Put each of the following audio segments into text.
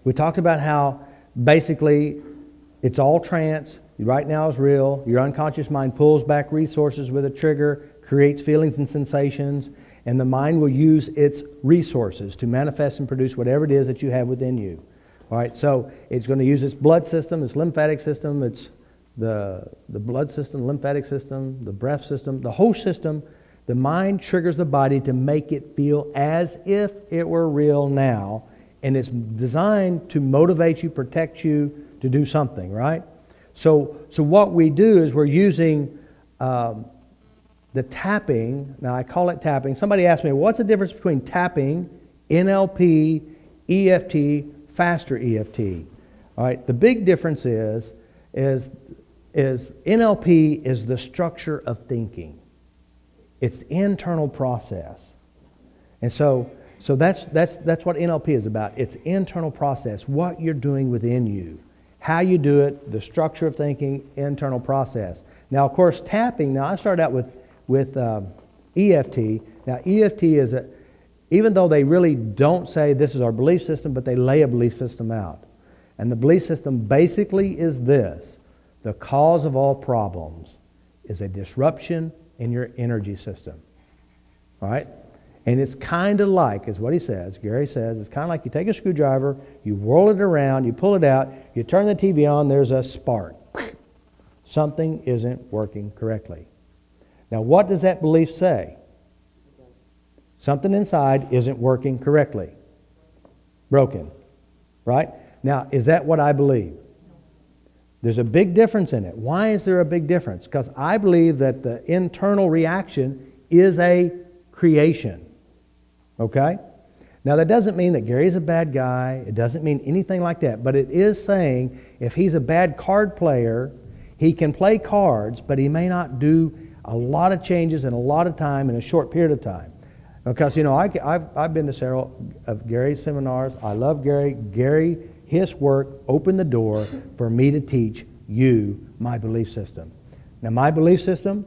We talked about how basically it's all trance. Right now is real. Your unconscious mind pulls back resources with a trigger, creates feelings and sensations, and the mind will use its resources to manifest and produce whatever it is that you have within you. All right, so it's going to use its blood system, its lymphatic system, its the blood system, lymphatic system, the breath system, the whole system. The mind triggers the body to make it feel as if it were real now, and it's designed to motivate you, protect you, to do something, right? So what we do is we're using the tapping. Now, I call it tapping. Somebody asked me, what's the difference between tapping, NLP, EFT, FasterEFT? All right, the big difference is NLP is the structure of thinking. It's internal process. And so that's what NLP is about. It's internal process, what you're doing within you, how you do it, the structure of thinking, internal process. Now, of course, tapping, now I started out with EFT. Now, EFT is even though they really don't say this is our belief system, but they lay a belief system out. And the belief system basically is this: the cause of all problems is a disruption in your energy system. All right? And it's kind of like, is what he says, Gary says, it's kind of like you take a screwdriver, you whirl it around, you pull it out, you turn the TV on, there's a spark. Something isn't working correctly. Now, what does that belief say? Something inside isn't working correctly. Broken. Right? Now, is that what I believe? There's a big difference in it. Why is there a big difference? Because I believe that the internal reaction is a creation. Okay? Now, that doesn't mean that Gary's a bad guy. It doesn't mean anything like that. But it is saying if he's a bad card player, he can play cards, but he may not do a lot of changes in a lot of time in a short period of time. Because, I've been to several of Gary's seminars. I love Gary. Gary, his work opened the door for me to teach you my belief system. Now, my belief system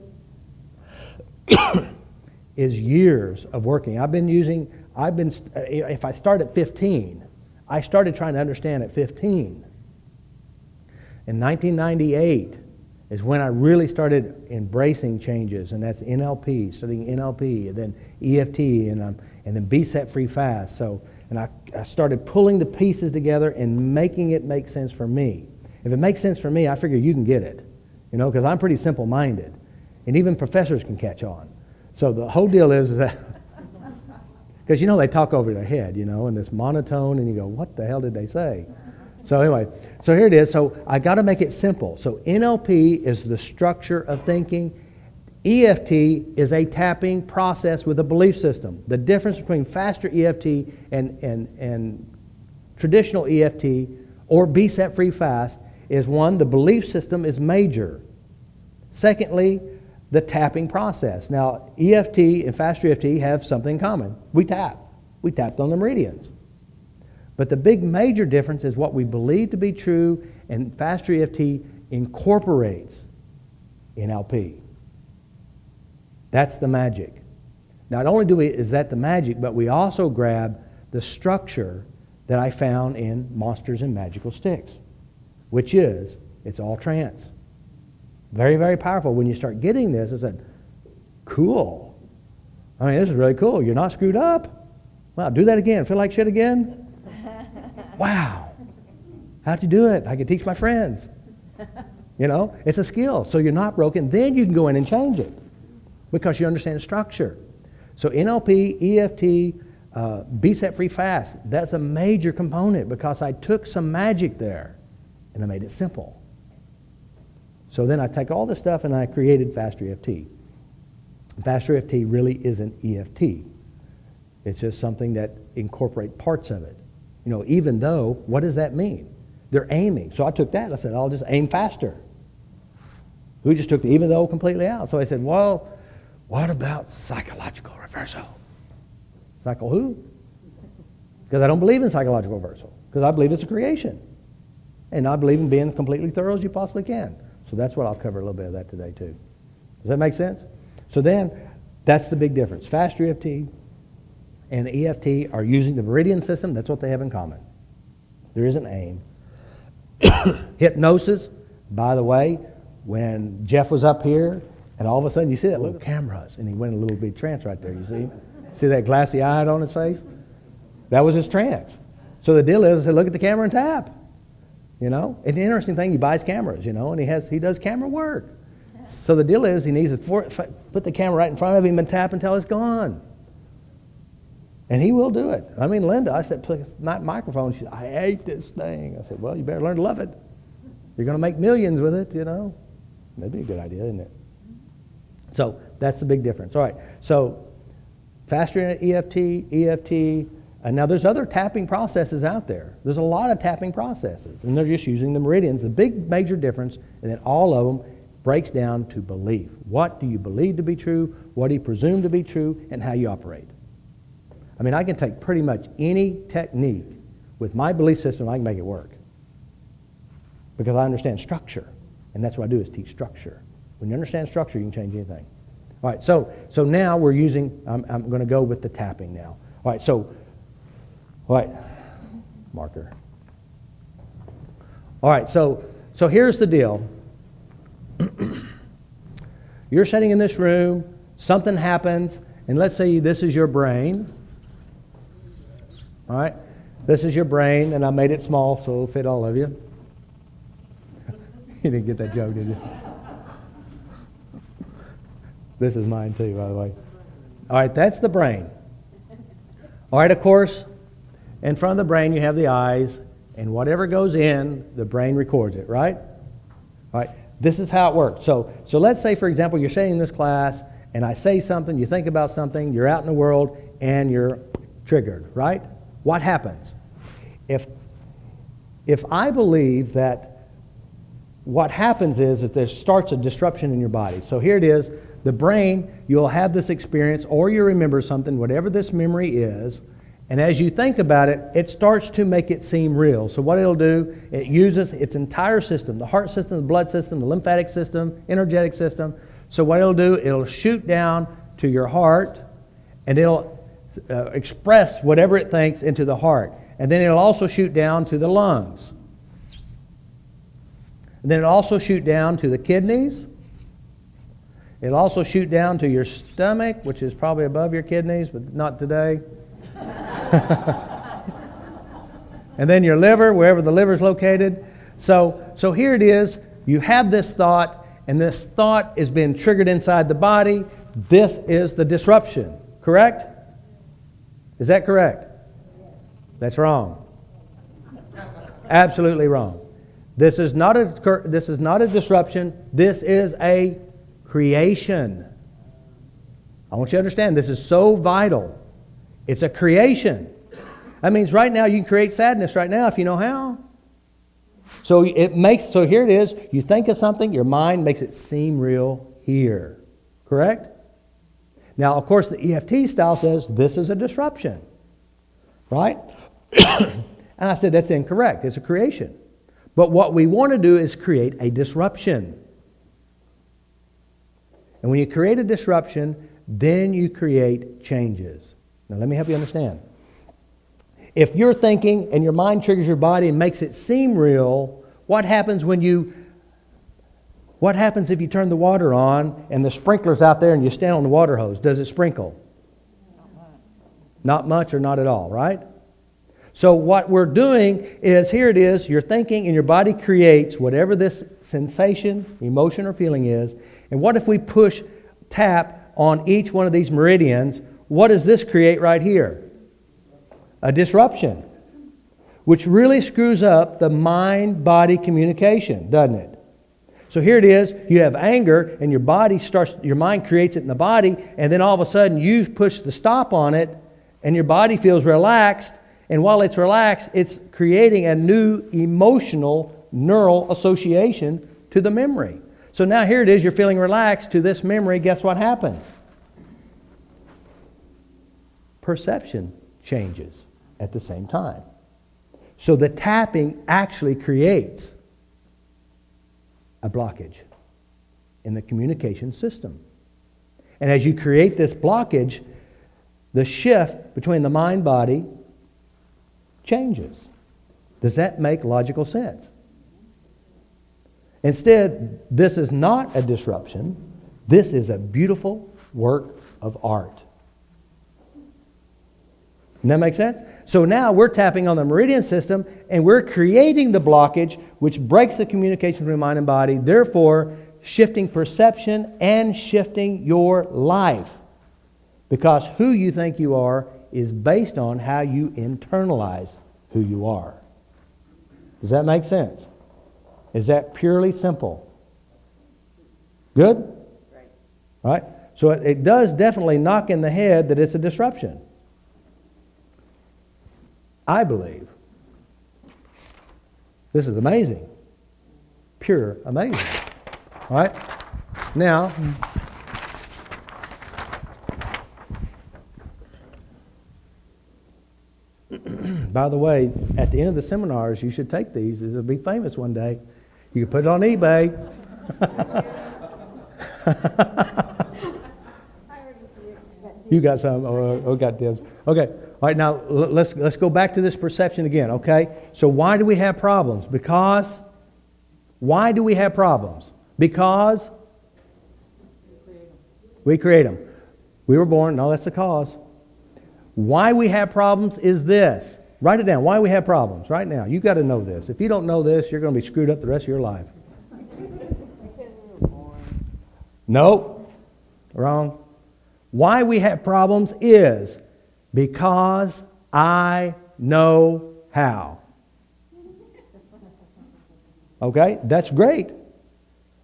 is years of working. If I start at 15, I started trying to understand at 15. In 1998 is when I really started embracing changes, and that's NLP, studying NLP, and then EFT, and then Be Set Free Fast. And I started pulling the pieces together and making it make sense for me. If it makes sense for me, I figure you can get it, because I'm pretty simple-minded, and even professors can catch on. So the whole deal is that, because they talk over their head, and it's monotone, and you go, what the hell did they say? So anyway, so here it is. So I got to make it simple. So NLP is the structure of thinking. EFT is a tapping process with a belief system. The difference between faster EFT and traditional EFT or Be Set Free Fast is, one, the belief system is major. Secondly, the tapping process. Now, EFT and faster EFT have something in common. We tap. We tapped on the meridians. But the big major difference is what we believe to be true, and faster EFT incorporates NLP. That's the magic. Not only is that the magic, but we also grab the structure that I found in Monsters and Magical Sticks, which is, it's all trance. Very, very powerful. When you start getting this, it's like, cool. This is really cool. You're not screwed up. Wow, do that again. Feel like shit again? Wow. How'd you do it? I can teach my friends. It's a skill. So you're not broken. Then you can go in and change it because you understand the structure. So NLP, EFT, Be Set Free Fast, that's a major component because I took some magic there and I made it simple. So then I take all this stuff and I created Faster EFT. Faster EFT really isn't EFT. It's just something that incorporates parts of it. Even though, what does that mean? They're aiming. So I took that and I said, I'll just aim faster. We just took the even though completely out. So I said, well, what about psychological reversal? Psycho who? Because I don't believe in psychological reversal. Because I believe it's a creation. And I believe in being completely thorough as you possibly can. So that's what I'll cover a little bit of that today too. Does that make sense? So then, that's the big difference. Faster EFT and EFT are using the meridian system. That's what they have in common. There is an aim. Hypnosis, by the way, when Jeff was up here, and all of a sudden you see that little cameras, and he went in a little bit trance right there, you see? See that glassy eye on his face? That was his trance. So the deal is, I said, look at the camera and tap. You know? And the interesting thing, he buys cameras, you know, and he does camera work. So the deal is, he needs to put the camera right in front of him and tap until it's gone. And he will do it. I mean, Linda, I said, put that microphone. She said, I hate this thing. I said, well, you better learn to love it. You're going to make millions with it, you know. That'd be a good idea, isn't it? So that's the big difference. All right. So faster EFT. And now there's other tapping processes out there. There's a lot of tapping processes. And they're just using the meridians. The big major difference, and then all of them breaks down to belief. What do you believe to be true? What do you presume to be true? And how you operate. I mean, I can take pretty much any technique with my belief system, I can make it work. Because I understand structure. And that's what I do, is teach structure. When you understand structure, you can change anything. All right, so now we're using, I'm going to go with the tapping now. All right, marker. All right, so here's the deal. You're sitting in this room, something happens, and let's say this is your brain. All right, this is your brain, and I made it small so it'll fit all of you. You didn't get that joke, did you? This is mine too, by the way. All right, that's the brain. All right, of course, in front of the brain you have the eyes, and whatever goes in, the brain records it, right? All right, this is how it works. So let's say, for example, you're sitting in this class, and I say something, you think about something, you're out in the world, and you're triggered, right? What happens? If I believe that what happens is that there starts a disruption in your body. So here it is, the brain, you'll have this experience, or you remember something, whatever this memory is, and as you think about it, it starts to make it seem real. So what it'll do, it uses its entire system, the heart system, the blood system, the lymphatic system, energetic system. So what it'll do, it'll shoot down to your heart, and it'll express whatever it thinks into the heart. And then it'll also shoot down to the lungs. And then it'll also shoot down to the kidneys. It'll also shoot down to your stomach, which is probably above your kidneys, but not today. And then your liver, wherever the liver is located. So here it is. You have this thought, and this thought is being triggered inside the body. This is the disruption. Correct? Is that correct? That's wrong. Absolutely wrong. This is not a disruption. This is a creation. I want you to understand, this is so vital. It's a creation. That means right now you can create sadness right now if you know how. So here it is, you think of something, your mind makes it seem real here. Correct? Now, of course, the EFT style says this is a disruption. Right? And I said that's incorrect. It's a creation. But what we want to do is create a disruption. And when you create a disruption, then you create changes. Now let me help you understand. If you're thinking and your mind triggers your body and makes it seem real, what happens if you turn the water on and the sprinkler's out there and you stand on the water hose? Does it sprinkle? Not much or not at all, right? So what we're doing is, here it is, you're thinking and your body creates whatever this sensation, emotion, or feeling is. And what if we tap on each one of these meridians? What does this create right here? A disruption, which really screws up the mind-body communication, doesn't it? So here it is, you have anger and your mind creates it in the body, and then all of a sudden you push the stop on it and your body feels relaxed, and while it's relaxed, it's creating a new emotional neural association to the memory. So now here it is, you're feeling relaxed to this memory. Guess what happened? Perception changes at the same time. So the tapping actually creates a blockage in the communication system. And as you create this blockage, the shift between the mind-body changes. Does that make logical sense? Instead, this is not a disruption. This is a beautiful work of art. Doesn't that make sense? So now we're tapping on the meridian system and we're creating the blockage which breaks the communication between mind and body, therefore shifting perception and shifting your life. Because who you think you are is based on how you internalize who you are. Does that make sense? Is that purely simple? Good? Right. All right. So it does definitely knock in the head that it's a disruption. I believe. This is amazing. Pure amazing. All right? Now, by the way, at the end of the seminars, you should take these. It'll be famous one day. You can put it on eBay. You got some? Oh, got dibs. Okay. All right, now let's go back to this perception again, okay? So why do we have problems? Why do we have problems? Because we create them. We were born. No, that's the cause. Why we have problems is this. Write it down. Why we have problems right now. You've got to know this. If you don't know this, you're going to be screwed up the rest of your life. Nope. Wrong. Why we have problems is because I know how. Okay? That's great.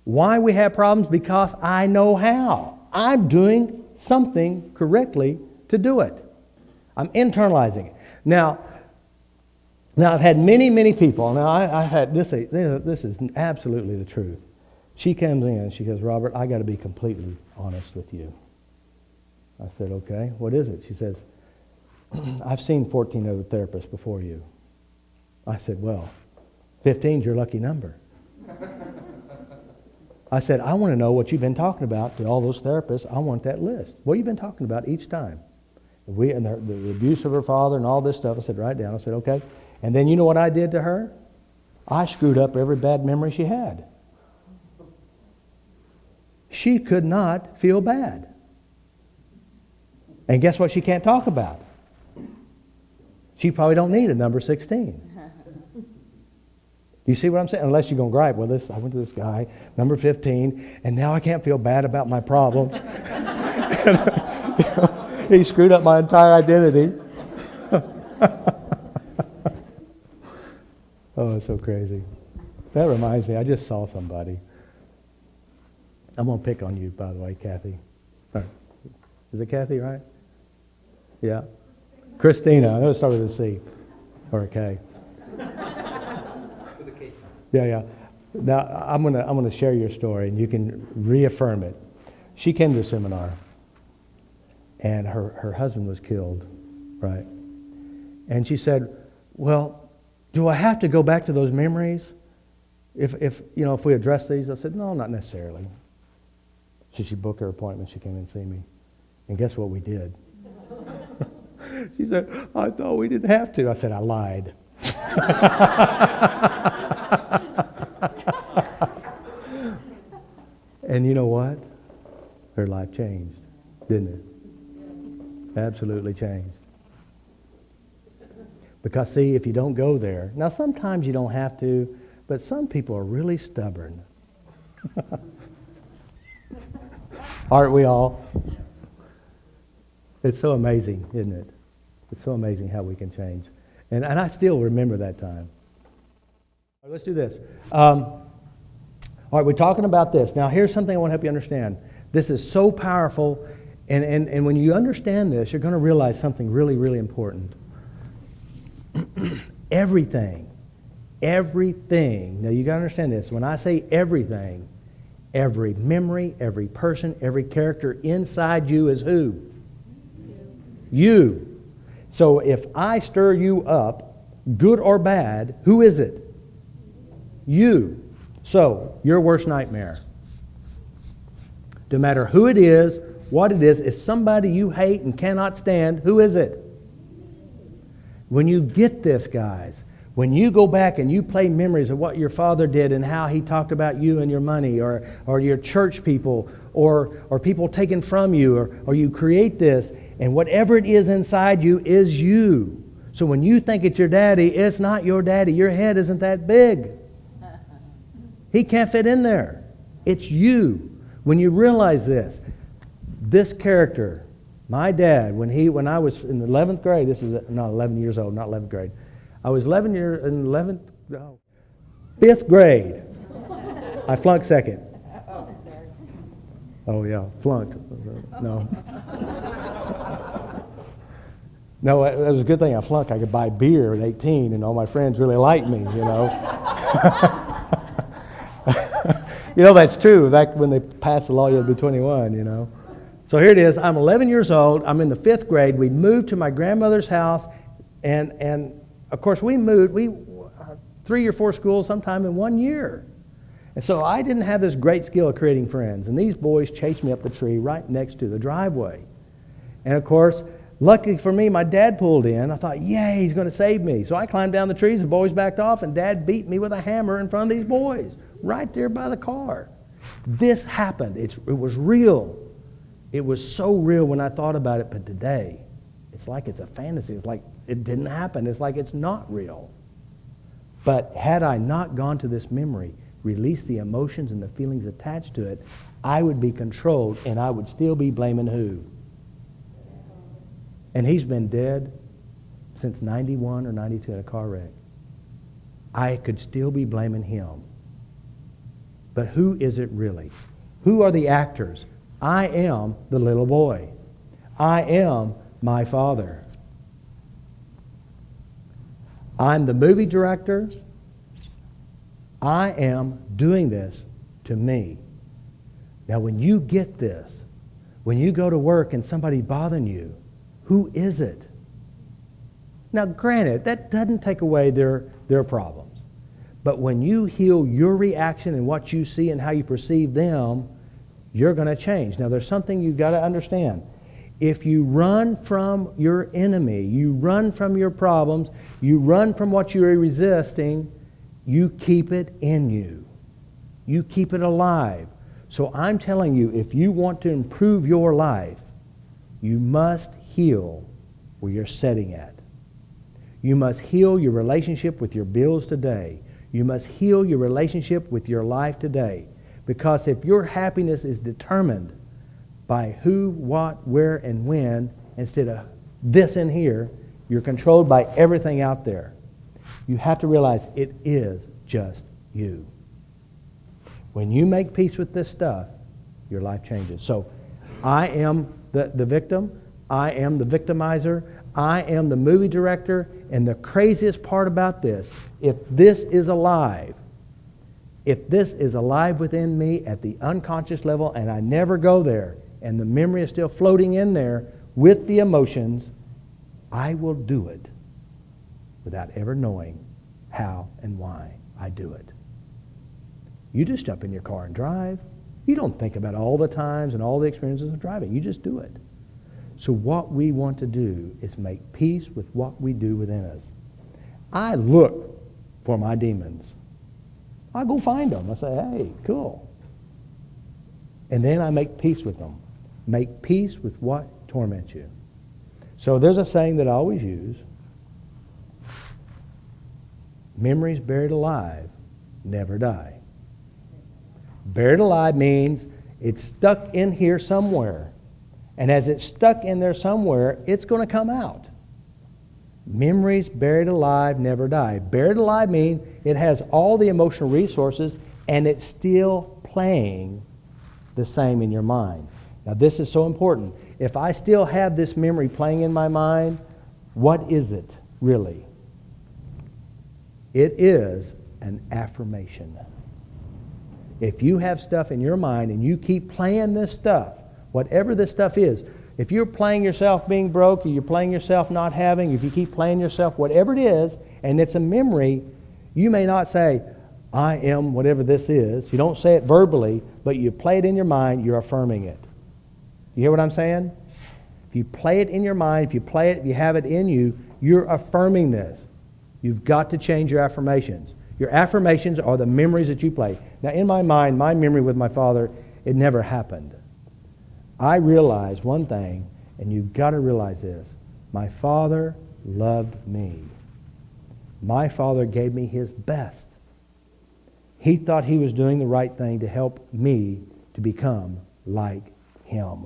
Why we have problems? Because I know how. I'm doing something correctly to do it. I'm internalizing it. Now I've had many people. Now I've had this is absolutely the truth. She comes in and she goes, Robert, I got to be completely honest with you. I said, okay, what is it? She says, I've seen 14 other therapists before you. I said, well, 15's your lucky number. I said, I want to know what you've been talking about to all those therapists. I want that list. What you've been talking about each time. And the abuse of her father and all this stuff. I said, write down. I said, okay. And then you know what I did to her? I screwed up every bad memory she had. She could not feel bad. And guess what she can't talk about? She probably don't need a number 16. Do you see what I'm saying? Unless you're going to gripe, well, I went to this guy, number 15, and now I can't feel bad about my problems. He screwed up my entire identity. Oh, it's so crazy. That reminds me, I just saw somebody. I'm going to pick on you, by the way, Kathy. Is it Kathy, right? Yeah. Christina. I know it started with a C or a K. With a K. Yeah. Now, I'm gonna share your story, and you can reaffirm it. She came to the seminar, and her husband was killed, right? And she said, well, do I have to go back to those memories if we address these? I said, no, not necessarily. So she booked her appointment. She came in and see me. And guess what we did? She said, I thought we didn't have to. I said, I lied. And you know what? Her life changed, didn't it? Absolutely changed. Because see, if you don't go there, now sometimes you don't have to, but some people are really stubborn. Aren't we all? It's so amazing, isn't it? It's so amazing how we can change. And I still remember that time. All right, let's do this. All right, we're talking about this. Now, here's something I want to help you understand. This is so powerful, and when you understand this, you're going to realize something really, really important. Everything. Now, you got to understand this. When I say everything, every memory, every person, every character inside you is who? You. So if I stir you up, good or bad, who is it? You. So, your worst nightmare. No matter who it is, what it is somebody you hate and cannot stand, who is it? When you get this, guys, When you go back and you play memories of what your father did and how he talked about you and your money, or your church people, or people taken from you, or you create this, and whatever it is inside you is you. So when you think it's your daddy, it's not your daddy. Your head isn't that big. He can't fit in there. It's you. When you realize this character, my dad, when I was in the 11th grade, this is not 11 years old, not 11th grade. I was 5th grade. I flunked second. Oh yeah, flunked. No. No, it was a good thing I flunked. I could buy beer at 18 and all my friends really liked me, you know. You know, that's true. Back when they passed the law, you had to be 21, you know. So here it is. I'm 11 years old. I'm in the 5th grade. We moved to my grandmother's house, and of course, we moved 3 or 4 schools sometime in 1 year. And so I didn't have this great skill of creating friends. And these boys chased me up the tree right next to the driveway. And of course, luckily for me, my dad pulled in. I thought, yay, he's going to save me. So I climbed down the trees, the boys backed off, and Dad beat me with a hammer in front of these boys, right there by the car. This happened. It was real. It was so real when I thought about it, but today, it's like it's a fantasy. It's like it didn't happen. It's like it's not real. But had I not gone to this memory, released the emotions and the feelings attached to it, I would be controlled and I would still be blaming who? And he's been dead since 91 or 92 in a car wreck. I could still be blaming him. But who is it really? Who are the actors? I am the little boy. I am my father. I'm the movie director. I am doing this to me. Now, when you get this, when you go to work and somebody bothering you, who is it? Now, granted, that doesn't take away their problems. But when you heal your reaction and what you see and how you perceive them, you're going to change. Now, there's something you've got to understand. If you run from your enemy, you run from your problems, you run from what you're resisting, you keep it in you. You keep it alive. So I'm telling you, if you want to improve your life, you must heal where you're setting at. You must heal your relationship with your bills today. You must heal your relationship with your life today. Because if your happiness is determined by who, what, where, and when, instead of this in here, you're controlled by everything out there. You have to realize it is just you. When you make peace with this stuff, your life changes. So I am the victim. I am the victimizer. I am the movie director. And the craziest part about this, if this is alive within me at the unconscious level and I never go there and the memory is still floating in there with the emotions, I will do it without ever knowing how and why I do it. You just jump in your car and drive. You don't think about all the times and all the experiences of driving. You just do it. So what we want to do is make peace with what we do within us. I look for my demons. I go find them. I say, hey, cool. And then I make peace with them. Make peace with what torments you. So there's a saying that I always use. Memories buried alive never die. Buried alive means it's stuck in here somewhere. And as it's stuck in there somewhere, it's going to come out. Memories buried alive never die. Buried alive means it has all the emotional resources and it's still playing the same in your mind. Now this is so important. If I still have this memory playing in my mind, what is it really? It is an affirmation. If you have stuff in your mind and you keep playing this stuff, whatever this stuff is, if you're playing yourself being broke, or you're playing yourself not having, if you keep playing yourself, whatever it is, and it's a memory, you may not say, I am whatever this is. You don't say it verbally, but you play it in your mind, you're affirming it. You hear what I'm saying? If you play it in your mind, if you play it, if you have it in you, you're affirming this. You've got to change your affirmations. Your affirmations are the memories that you play. Now, in my mind, my memory with my father, it never happened. I realized one thing, and you've got to realize this. My father loved me. My father gave me his best. He thought he was doing the right thing to help me to become like him.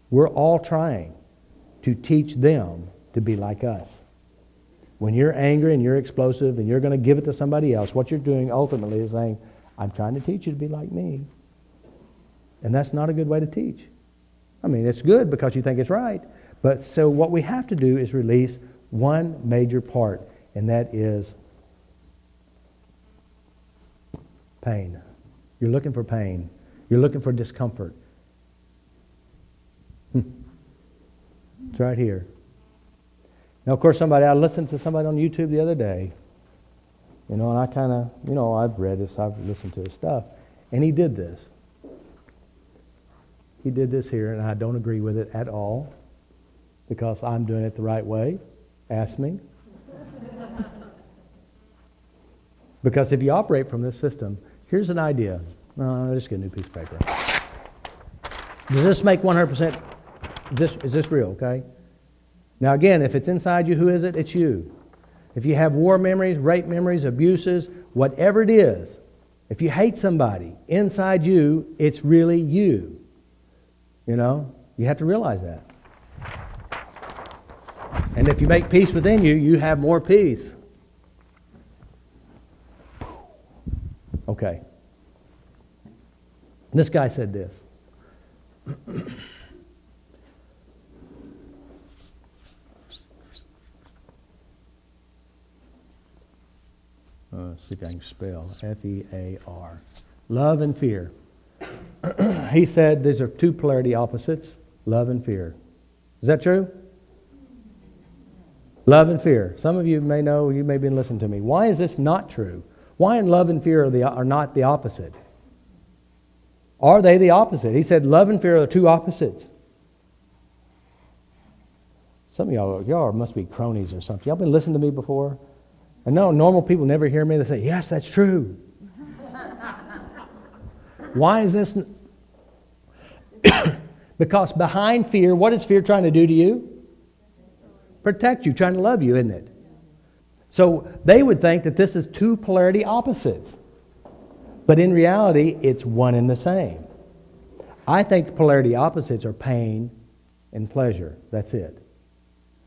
We're all trying to teach them to be like us. When you're angry and you're explosive and you're going to give it to somebody else, what you're doing ultimately is saying, I'm trying to teach you to be like me. And that's not a good way to teach. I mean, it's good because you think it's right. But so what we have to do is release one major part, and that is pain. You're looking for pain. You're looking for discomfort. It's right here. Now, of course, I listened to somebody on YouTube the other day, and I kind of, I've read this, I've listened to his stuff, and he did this. He did this here, and I don't agree with it at all, because I'm doing it the right way. Ask me. Because if you operate from this system, here's an idea. I'll just get a new piece of paper. Does this make 100%? Is this real, okay? Now again, if it's inside you, who is it? It's you. If you have war memories, rape memories, abuses, whatever it is, if you hate somebody, inside you, it's really you. You have to realize that. And if you make peace within you, you have more peace. Okay. This guy said this. Let's see if I can spell. F-E-A-R. Love and fear. He said these are two polarity opposites, love and fear. Is that true? Love and fear. Some of you may know, you may have been listening to me. Why is this not true? Why in love and fear are not the opposite? Are they the opposite? He said love and fear are two opposites. Some of y'all must be cronies or something. Y'all been listening to me before? I know normal people never hear me. They say, yes, that's true. Why is this? Because behind fear, what is fear trying to do to you? Protect you, trying to love you, isn't it? So they would think that this is two polarity opposites. But in reality, it's one and the same. I think the polarity opposites are pain and pleasure. That's it.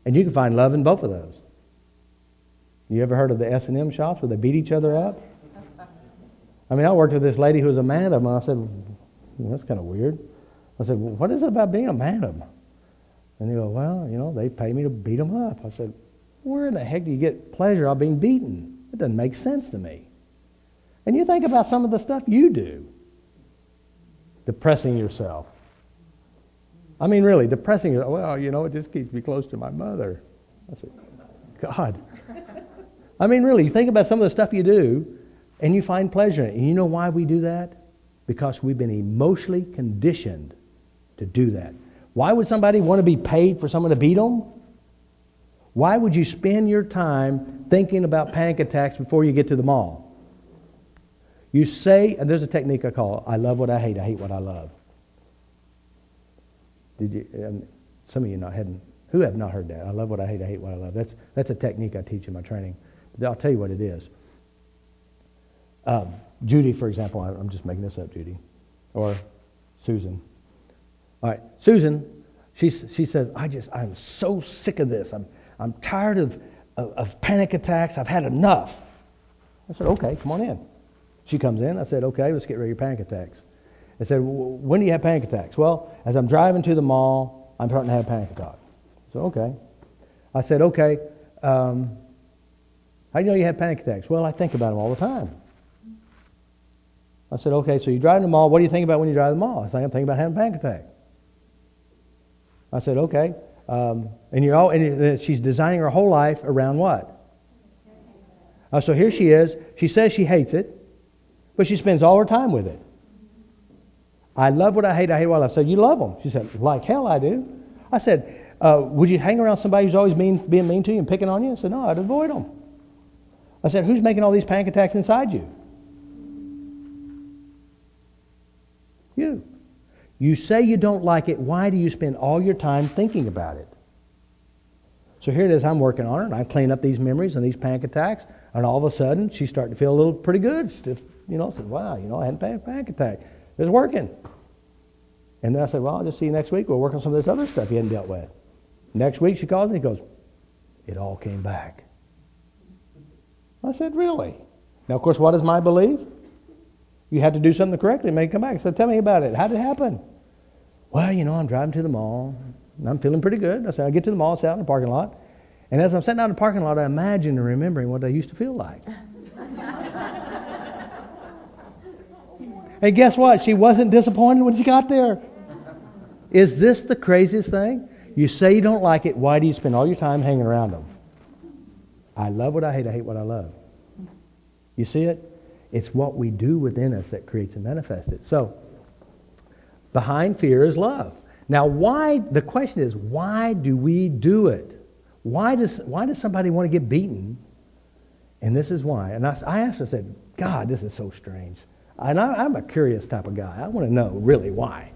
And you can find love in both of those. You ever heard of the S&M shops where they beat each other up? I worked with this lady who was a madam, and I said, that's kind of weird. I said, well, what is it about being a madam? And he goes, well, they pay me to beat them up. I said, where in the heck do you get pleasure out of being beaten? It doesn't make sense to me. And you think about some of the stuff you do. Depressing yourself. Really, depressing yourself. Well, it just keeps me close to my mother. I said, God. Really, you think about some of the stuff you do, and you find pleasure in it. And you know why we do that? Because we've been emotionally conditioned to do that. Why would somebody want to be paid for someone to beat them? Why would you spend your time thinking about panic attacks before you get to the mall? You say, and there's a technique I call, I love what I hate what I love. Did you? Some of you who have not heard that? I love what I hate what I love. That's a technique I teach in my training. I'll tell you what it is. Judy, for example, I'm just making this up, Judy, or Susan. All right, Susan, she says, I'm so sick of this. I'm tired of panic attacks. I've had enough. I said, okay, come on in. She comes in. I said, okay, let's get rid of your panic attacks. I said, when do you have panic attacks? Well, as I'm driving to the mall, I'm starting to have a panic attack. So, okay. I said, okay, how do you know you have panic attacks? Well, I think about them all the time. I said, okay, so you drive to the mall. What do you think about when you drive to the mall? I said, I'm thinking about having a panic attack. I said, okay. And she's designing her whole life around what? So here she is. She says she hates it, but she spends all her time with it. I love what I hate what I love. I said, you love them? She said, like hell I do. I said, Would you hang around somebody who's always being mean to you and picking on you? I said, no, I'd avoid them. I said, who's making all these panic attacks inside you? You. You say you don't like it. Why do you spend all your time thinking about it? So here it is. I'm working on it. And I clean up these memories and these panic attacks. And all of a sudden, she's starting to feel a little pretty good. Stiff, said, wow, I hadn't had a panic attack. It's working. And then I said, well, I'll just see you next week. We'll work on some of this other stuff you hadn't dealt with. Next week, she calls me and goes, it all came back. I said, really? Now, of course, what is my belief? You had to do something correctly and make it come back. So tell me about it. How did it happen? Well, I'm driving to the mall, and I'm feeling pretty good. I said, I get to the mall, sit out in the parking lot. And as I'm sitting out in the parking lot, I imagine and remembering what I used to feel like. And guess what? She wasn't disappointed when she got there. Is this the craziest thing? You say you don't like it. Why do you spend all your time hanging around them? I love what I hate what I love. You see it? It's what we do within us that creates and manifests it. So, behind fear is love. Now, the question is, why do we do it? Why does somebody want to get beaten? And this is why. And I asked her, I said, God, this is so strange. And I'm a curious type of guy. I want to know really why.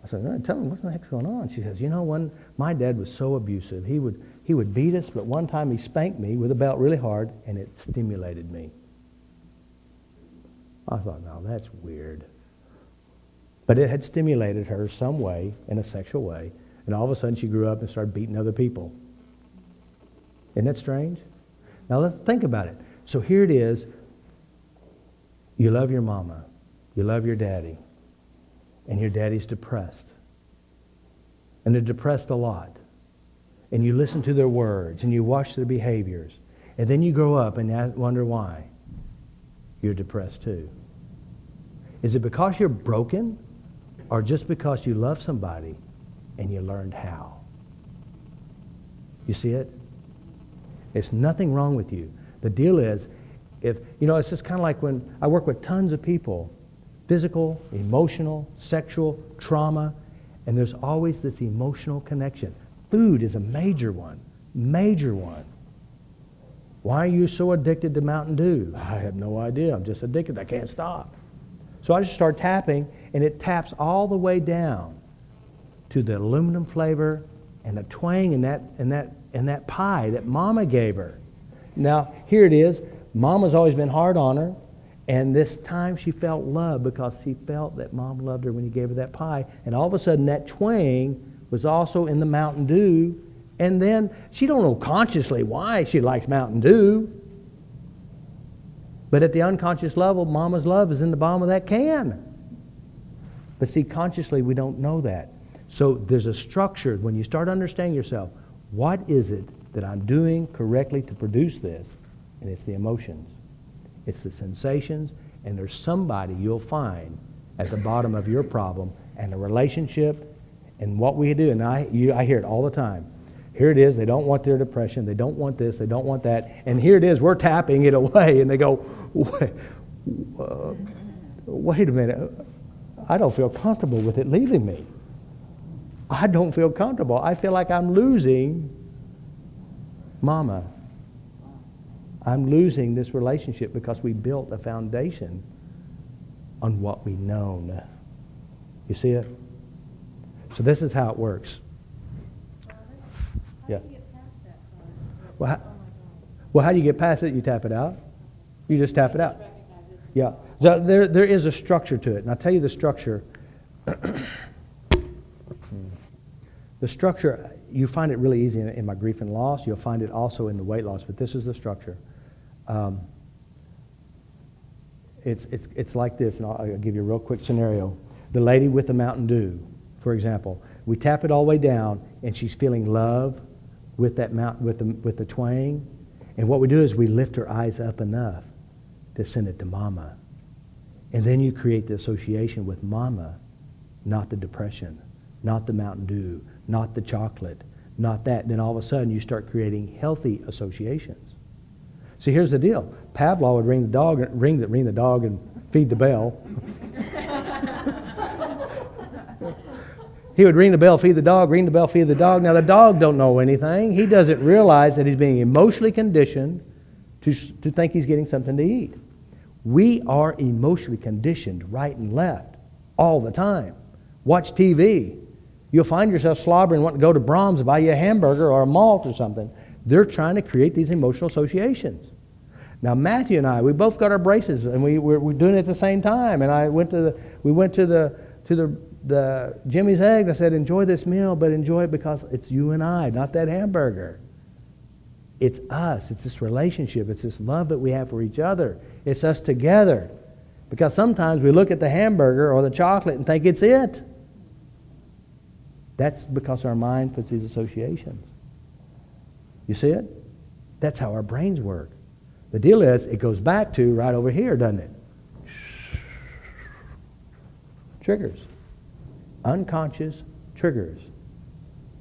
I said, no, tell me, what the heck's going on? She says, when my dad was so abusive, he would beat us, but one time he spanked me with a belt really hard, and it stimulated me. I thought, no, that's weird. But it had stimulated her some way, in a sexual way, and all of a sudden she grew up and started beating other people. Isn't that strange? Now let's think about it. So here it is. You love your mama. You love your daddy. And your daddy's depressed. And they're depressed a lot. And you listen to their words and you watch their behaviors. And then you grow up and wonder why you're depressed too. Is it because you're broken or just because you love somebody and you learned how? You see it? It's nothing wrong with you. The deal is, it's just kind of like when I work with tons of people, physical, emotional, sexual, trauma, and there's always this emotional connection. Food is a major one. Why are you so addicted to Mountain Dew? I have no idea. I'm just addicted. I can't stop. So I just start tapping, and it taps all the way down to the aluminum flavor and the twang in that pie that Mama gave her. Now, here it is. Mama's always been hard on her, and this time she felt love because she felt that Mom loved her when you gave her that pie. And all of a sudden, that twang was also in the Mountain Dew. And then she don't know consciously why she likes Mountain Dew. But at the unconscious level, Mama's love is in the bottom of that can. But see, consciously, we don't know that. So there's a structure. When you start understanding yourself, what is it that I'm doing correctly to produce this? And it's the emotions. It's the sensations. And there's somebody you'll find at the bottom of your problem and a relationship and what we do. And I hear it all the time. Here it is. They don't want their depression. They don't want this. They don't want that. And here it is. We're tapping it away. And they go, wait a minute. I don't feel comfortable with it leaving me. I don't feel comfortable. I feel like I'm losing Mama. I'm losing this relationship because we built a foundation on what we known. You see it? So this is how it works. Yeah. Well, how do you get past it? You tap it out. You just tap it out. Yeah. So there is a structure to it. And I'll tell you the structure. The structure, you find it really easy in my grief and loss. You'll find it also in the weight loss. But this is the structure. It's like this, and I'll give you a real quick scenario. The lady with the Mountain Dew, for example. We tap it all the way down, and she's feeling love with that with the twang. And what we do is we lift her eyes up enough to send it to Mama. And then you create the association with Mama, not the depression, not the Mountain Dew, not the chocolate, not that. Then all of a sudden you start creating healthy associations. See, here's the deal. Pavlov would ring the dog and feed the bell. He would ring the bell, feed the dog, ring the bell, feed the dog. Now the dog don't know anything. He doesn't realize that he's being emotionally conditioned to think he's getting something to eat. We are emotionally conditioned right and left all the time. Watch TV. You'll find yourself slobbering, wanting to go to Brahms and buy you a hamburger or a malt or something. They're trying to create these emotional associations. Now Matthew and I, we both got our braces, and we're doing it at the same time. And we went to the Jimmy's Egg. I said, enjoy this meal, but enjoy it because it's you and I, not that hamburger. It's us. It's this relationship. It's this love that we have for each other. It's us together. Because sometimes we look at the hamburger or the chocolate and think it's it. That's because our mind puts these associations. You see it? That's how our brains work. The deal is, it goes back to right over here, doesn't it? Triggers. Unconscious triggers.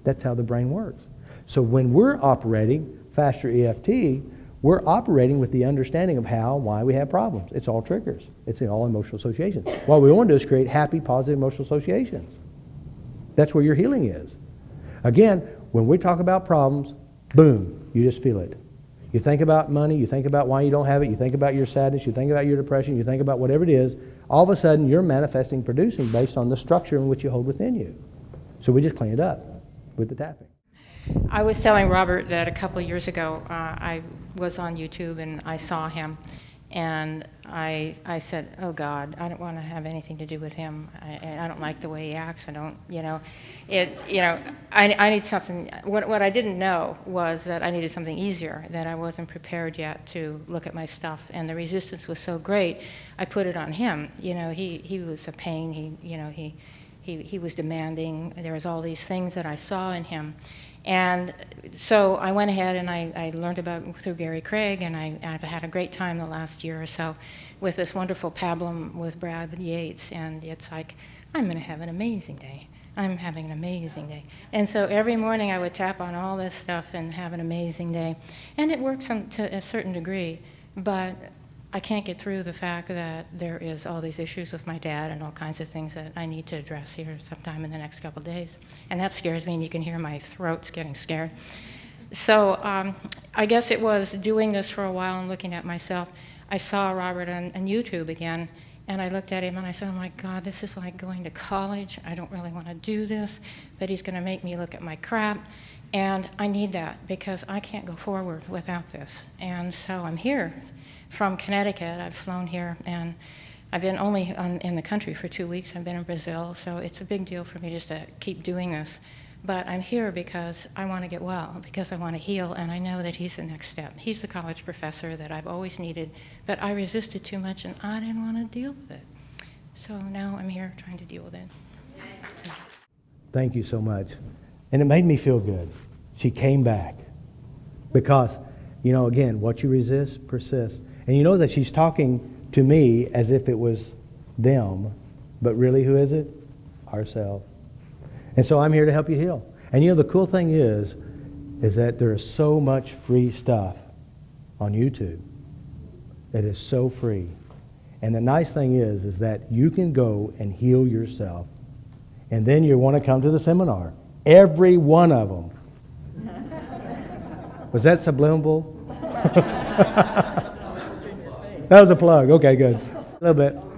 That's how the brain works. So when we're operating FasterEFT, we're operating with the understanding of how and why we have problems. It's all triggers. It's all emotional associations. What we want to do is create happy, positive emotional associations. That's where your healing is. Again, when we talk about problems, boom, you just feel it. You think about money, you think about why you don't have it, you think about your sadness, you think about your depression, you think about whatever it is, all of a sudden you're manifesting, producing based on the structure in which you hold within you. So we just clean it up with the tapping. I was telling Robert that a couple of years ago I was on YouTube and I saw him, and I said, oh God, I don't want to have anything to do with him. I don't like the way he acts. I don't, I need something. What I didn't know was that I needed something easier, that I wasn't prepared yet to look at my stuff, and the resistance was so great, I put it on him. He was a pain. He was demanding. There was all these things that I saw in him. And so I went ahead and I learned about through Gary Craig, and I've had a great time the last year or so with this wonderful pablum with Brad Yates, and it's like, I'm going to have an amazing day. I'm having an amazing day. And so every morning I would tap on all this stuff and have an amazing day. And it works to a certain degree, but I can't get through the fact that there is all these issues with my dad and all kinds of things that I need to address here sometime in the next couple of days. And that scares me, and you can hear my throat's getting scared. So I guess it was doing this for a while and looking at myself. I saw Robert on YouTube again, and I looked at him and I said, oh my God, this is like going to college. I don't really want to do this, but he's going to make me look at my crap. And I need that because I can't go forward without this. And so I'm here. From Connecticut, I've flown here, and I've been only in the country for 2 weeks. I've been in Brazil, so it's a big deal for me just to keep doing this. But I'm here because I want to get well, because I want to heal, and I know that he's the next step. He's the college professor that I've always needed, but I resisted too much, and I didn't want to deal with it. So now I'm here trying to deal with it. Thank you so much. And it made me feel good. She came back. Because, again, what you resist persists. And you know that she's talking to me as if it was them, but really who is it? Ourselves. And so I'm here to help you heal. And the cool thing is that there is so much free stuff on YouTube. It is so free. And the nice thing is that you can go and heal yourself, and then you want to come to the seminar. Every one of them. Was that subliminal? That was a plug. Okay, good. A little bit.